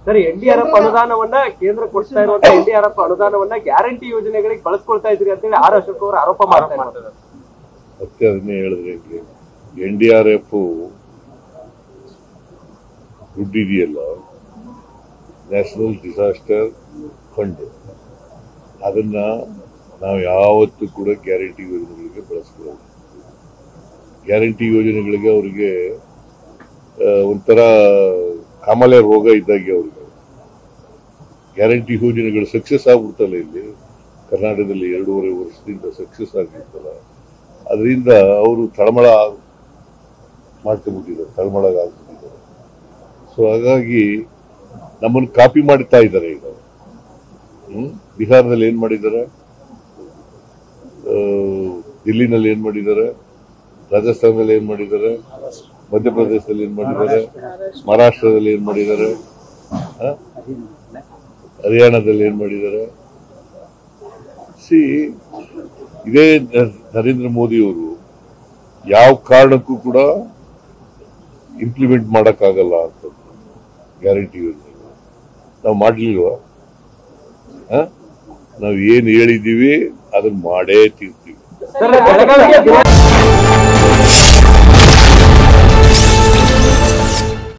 Sir, NDRF ಅನುದಾನವನ್ನ ಕೇಂದ್ರ ಕೊಡ್ತಾ ಇರುವಂತ NDRF ಅನುದಾನವನ್ನ ಗ್ಯಾರಂಟಿ ಯೋಜನೆಗಳಿಗೆ ಬಳಸ್ಕೊಳ್ತಾ ಇದ್ರಿ ಅಂತ ಹೇಳಿ ಆರ್ ಅಶೋಕ್ ಅವರು ಆರೋಪ ಮಾಡ್ತಾ ಇದ್ದಾರೆ. ಮತ್ತೆ ಅದನ್ನೇ ಹೇಳಿದ್ರೆ NDRF ದುಡ್ಡಿದೆಯಲ್ಲ, ನ್ಯಾಷನಲ್ ಡಿಸಾಸ್ಟರ್ ಫಂಡ್, ಅದನ್ನ ನಾವು ಯಾವತ್ತೂ ಕೂಡ ಗ್ಯಾರಂಟಿ ಯೋಜನೆಗಳಿಗೆ ಬಳಸ್ಕೊಳ್ಳೋದು. ಗ್ಯಾರಂಟಿ ಯೋಜನೆಗಳಿಗೆ ಅವರಿಗೆ ಒಂಥರ ಕಾಮಾಲೆ ರೋಗ ಇದ್ದಾಗೆ ಅವರಿಗೆ. ಗ್ಯಾರಂಟಿ ಯೋಜನೆಗಳು ಸಕ್ಸಸ್ ಆಗ್ಬಿಡ್ತಲ್ಲ, ಇಲ್ಲಿ ಕರ್ನಾಟಕದಲ್ಲಿ 2.5 ವರ್ಷದಿಂದ ಸಕ್ಸಸ್ ಆಗಿರ್ತಲ್ಲ, ಅದರಿಂದ ಅವರು ತಳಮಳ ಮಾಡ್ಕೊಂಡ್ಬಿಟ್ಟಿದ್ದಾರೆ, ತಳಮಳಗಾಗ್ಬಿಟ್ಟಿದ್ದಾರೆ. ಸೊ ಹಾಗಾಗಿ ನಮ್ಮನ್ನು ಕಾಪಿ ಮಾಡ್ತಾ ಇದ್ದಾರೆ ಈಗ. ಬಿಹಾರದಲ್ಲಿ ಏನ್ ಮಾಡಿದ್ದಾರೆ, ದಿಲ್ಲಿನಲ್ಲಿ ಏನ್ ಮಾಡಿದ್ದಾರೆ, ರಾಜಸ್ಥಾನದಲ್ಲಿ ಏನ್ ಮಾಡಿದ್ದಾರೆ, ಮಧ್ಯಪ್ರದೇಶದಲ್ಲಿ ಏನ್ ಮಾಡಿದ್ದಾರೆ, ಮಹಾರಾಷ್ಟ್ರದಲ್ಲಿ ಏನ್ ಮಾಡಿದ್ದಾರೆ, ಹರಿಯಾಣದಲ್ಲಿ ಏನ್ ಮಾಡಿದ್ದಾರೆ. ಇದೇ ನರೇಂದ್ರ ಮೋದಿ ಅವರು ಯಾವ ಕಾರಣಕ್ಕೂ ಕೂಡ ಇಂಪ್ಲಿಮೆಂಟ್ ಮಾಡಕ್ಕಾಗಲ್ಲ ಅಂತ ಗ್ಯಾರಂಟಿ ಯೋಜನೆ ನಾವು ಮಾಡ್ಲಿಲ್ವಾ? ನಾವು ಏನ್ ಹೇಳಿದೀವಿ ಅದನ್ನ ಮಾಡೇ ತೀರ್ತೀವಿ.